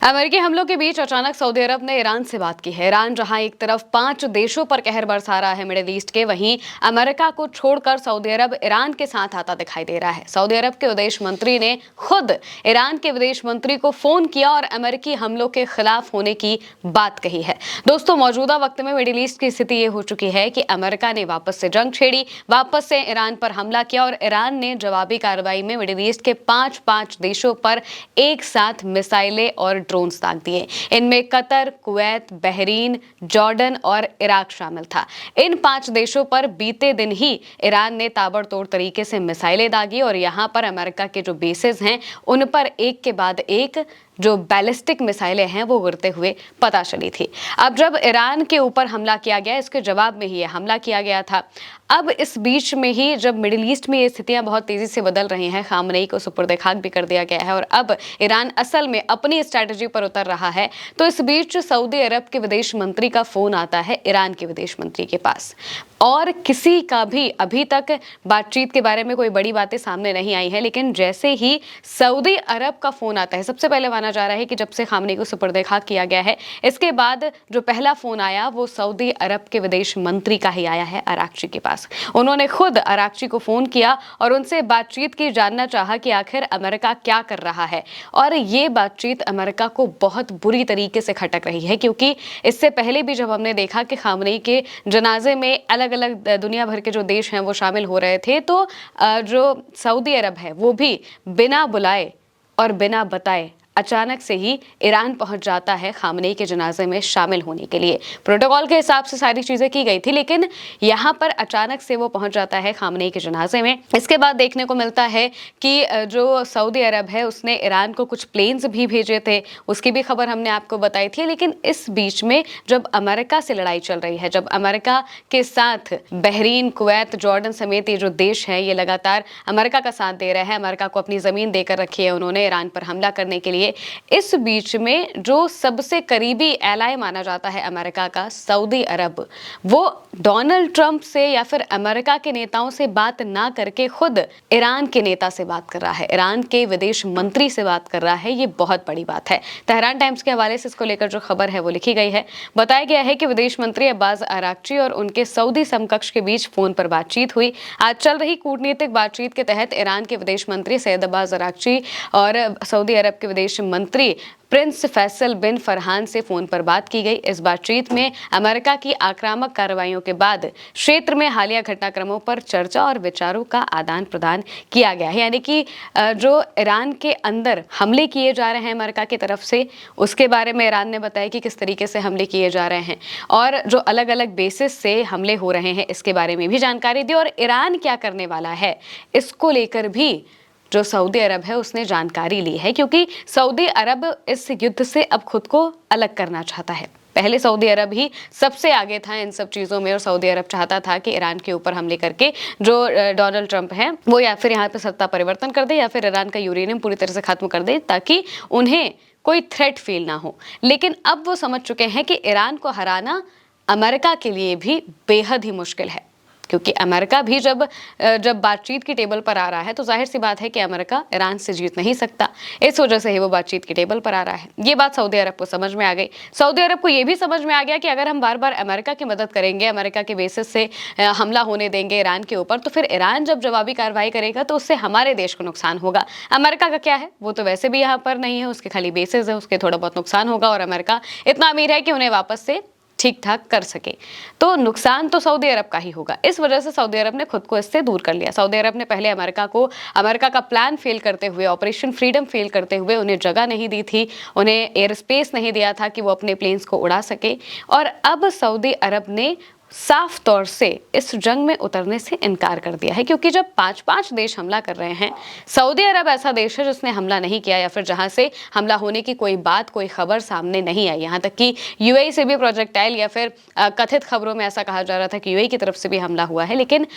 अमेरिकी हमलों के बीच अचानक सऊदी अरब ने ईरान से बात की है। ईरान जहां एक तरफ 5 देशों पर कहर बरसा रहा है मिडिल ईस्ट के, वहीं अमेरिका को छोड़कर सऊदी अरब ईरान के साथ आता दिखाई दे रहा है। सऊदी अरब के विदेश मंत्री ने खुद ईरान के विदेश मंत्री को फोन किया और अमेरिकी हमलों के खिलाफ होने की बात कही है। दोस्तों, मौजूदा वक्त में मिडिल ईस्ट की स्थिति ये हो चुकी है कि अमेरिका ने वापस से जंग छेड़ी, वापस से ईरान पर हमला किया और ईरान ने जवाबी कार्रवाई में मिडिल ईस्ट के 5 देशों पर एक साथ मिसाइलें और ड्रोन्स दाग दिए। इनमें कतर, कुवैत, बहरीन, जॉर्डन और इराक शामिल था। इन 5 देशों पर बीते दिन ही ईरान ने ताबड़तोड़ तरीके से मिसाइलें दागी और यहां पर अमेरिका के जो बेसेस हैं उन पर एक के बाद एक जो बैलिस्टिक मिसाइलें हैं वो गिरते हुए पता चली थी। अब जब ईरान के ऊपर हमला किया गया, इसके जवाब में ही ये हमला किया गया था। अब इस बीच में ही जब मिडिल ईस्ट में ये स्थितियां बहुत तेजी से बदल रही हैं, खामनेई को सुपुर्द खाक भी कर दिया गया है और अब ईरान असल में अपनी स्ट्रैटेजी पर उतर रहा है, तो इस बीच सऊदी अरब के विदेश मंत्री का फोन आता है ईरान के विदेश मंत्री के पास और किसी का भी अभी तक बातचीत के बारे में कोई बड़ी बातें सामने नहीं आई है। लेकिन जैसे ही सऊदी अरब का फोन आता है, सबसे पहले माना जा रहा है कि जब से खामनेई को सुपुर्द खाक किया गया है, इसके बाद जो पहला फोन आया वो सऊदी अरब के विदेश मंत्री का ही आया है अराक्ची के पास। उन्होंने खुद अराक्ची को फोन किया और उनसे बातचीत की, जानना चाहा कि आखिर अमेरिका क्या कर रहा है। और ये बातचीत अमेरिका को बहुत बुरी तरीके से खटक रही है, क्योंकि इससे पहले भी जब हमने देखा कि खामनेई के जनाजे में अलग अलग दुनिया भर के जो देश हैं वो शामिल हो रहे थे, तो जो सऊदी अरब है वो भी बिना बुलाए और बिना बताए अचानक से ही ईरान पहुंच जाता है खामनेई के जनाजे में शामिल होने के लिए। प्रोटोकॉल के हिसाब से सारी चीजें की गई थी, लेकिन यहां पर अचानक से वो पहुंच जाता है खामनेई के जनाजे में। इसके बाद देखने को मिलता है कि जो सऊदी अरब है उसने ईरान को कुछ प्लेन्स भी भेजे थे, उसकी भी खबर हमने आपको बताई थी। लेकिन इस बीच में जब अमेरिका से लड़ाई चल रही है, जब अमेरिका के साथ बहरीन, कुवैत, जॉर्डन समेत ये जो देश है ये लगातार अमेरिका का साथ दे रहे हैं, अमेरिका को अपनी जमीन देकर रखी है उन्होंने ईरान पर हमला करने के लिए। इस बीच में जो सबसे करीबी एलाय माना जाता है अमेरिका का, सऊदी अरब, वो डोनाल्ड ट्रंप से या फिर अमेरिका के नेताओं से बात ना करके खुद ईरान के नेता से बात कर रहा है, ईरान के विदेश मंत्री से बात कर रहा है। ये बहुत बड़ी बात है। तेहरान टाइम्स के हवाले से इसको लेकर जो खबर है वो लिखी गई है। बताया गया है कि विदेश मंत्री अब्बास अराक्ची और उनके सऊदी समकक्ष के बीच फोन पर बातचीत हुई। आज चल रही कूटनीतिक बातचीत के तहत ईरान के विदेश मंत्री सैयद अब्बास अराक्ची और सऊदी अरब के विदेश मंत्री प्रिंस फैसल बिन फरहान से फोन पर बात की गई। इस बातचीत में अमेरिका की आक्रामक कार्रवाइयों के बाद क्षेत्र में हालिया घटनाक्रमों पर चर्चा और विचारों का आदान प्रदान किया गया है। यानी कि जो ईरान के अंदर हमले किए जा रहे हैं अमेरिका की तरफ से, उसके बारे में ईरान ने बताया कि किस तरीके से हमले किए जा रहे हैं और जो अलग अलग बेसिस से हमले हो रहे हैं इसके बारे में भी जानकारी दी और ईरान क्या करने वाला है इसको लेकर भी जो सऊदी अरब है उसने जानकारी ली है, क्योंकि सऊदी अरब इस युद्ध से अब खुद को अलग करना चाहता है। पहले सऊदी अरब ही सबसे आगे था इन सब चीज़ों में और सऊदी अरब चाहता था कि ईरान के ऊपर हमले करके जो डोनाल्ड ट्रंप है वो या फिर यहाँ पे सत्ता परिवर्तन कर दे या फिर ईरान का यूरेनियम पूरी तरह से खत्म कर दे, ताकि उन्हें कोई थ्रेट फील ना हो। लेकिन अब वो समझ चुके हैं कि ईरान को हराना अमेरिका के लिए भी बेहद ही मुश्किल है, क्योंकि अमेरिका भी जब बातचीत की टेबल पर आ रहा है तो जाहिर सी बात है कि अमेरिका ईरान से जीत नहीं सकता। इस वजह से ही वो बातचीत की टेबल पर आ रहा है। ये बात सऊदी अरब को समझ में आ गई। सऊदी अरब को ये भी समझ में आ गया कि अगर हम बार बार अमेरिका की मदद करेंगे, अमेरिका के बेसिस से हमला होने देंगे ईरान के ऊपर, तो फिर ईरान जब जवाबी कार्रवाई करेगा तो उससे हमारे देश को नुकसान होगा। अमेरिका का क्या है, वो तो वैसे भी यहाँ पर नहीं है, उसके खाली बेसिस है, उसके थोड़ा बहुत नुकसान होगा और अमेरिका इतना अमीर है कि उन्हें वापस से ठीक ठाक कर सके, तो नुकसान तो सऊदी अरब का ही होगा। इस वजह से सऊदी अरब ने खुद को इससे दूर कर लिया। सऊदी अरब ने पहले अमेरिका का प्लान फेल करते हुए, ऑपरेशन फ्रीडम फेल करते हुए उन्हें जगह नहीं दी थी, उन्हें एयर स्पेस नहीं दिया था कि वो अपने प्लेन्स को उड़ा सके। और अब सऊदी अरब ने साफ तौर से इस जंग में उतरने से इनकार कर दिया है, क्योंकि जब 5 देश हमला कर रहे हैं, सऊदी अरब ऐसा देश है जिसने हमला नहीं किया या फिर जहां से हमला होने की कोई बात, कोई खबर सामने नहीं आई। यहां तक कि यूएई से भी प्रोजेक्टाइल या फिर कथित खबरों में ऐसा कहा जा रहा था कि यूएई की तरफ से भी हमला हुआ है, लेकिन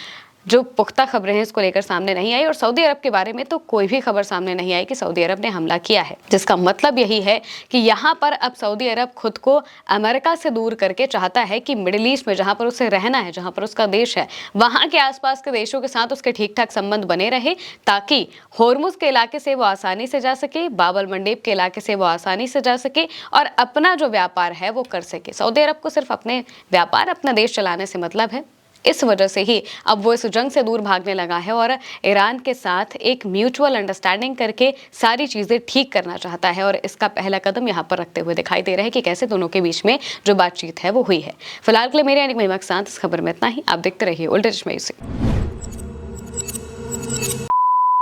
जो पुख्ता खबरें हैं इसको लेकर सामने नहीं आई और सऊदी अरब के बारे में तो कोई भी खबर सामने नहीं आई कि सऊदी अरब ने हमला किया है, जिसका मतलब यही है कि यहाँ पर अब सऊदी अरब खुद को अमेरिका से दूर करके चाहता है कि मिडिल ईस्ट में जहाँ पर उसे रहना है, जहाँ पर उसका देश है, वहाँ के आसपास के देशों के साथ उसके ठीक ठाक संबंध बने रहे, ताकि होर्मुज के इलाके से वो आसानी से जा सके, बाब अल मंडेब के इलाके से वो आसानी से जा सके और अपना जो व्यापार है वो कर सके। सऊदी अरब को सिर्फ अपने व्यापार, अपना देश चलाने से मतलब है। इस वजह से ही अब वो इस जंग से दूर भागने लगा है और ईरान के साथ एक म्यूचुअल अंडरस्टैंडिंग करके सारी चीजें ठीक करना चाहता है और इसका पहला कदम यहाँ पर रखते हुए दिखाई दे रहा है कि कैसे दोनों के बीच में जो बातचीत है वो हुई है। फिलहाल के लिए मेरे यानी महिमा के साथ इस खबर में इतना ही। आप देखते रहिए उल्टे चश्मे से।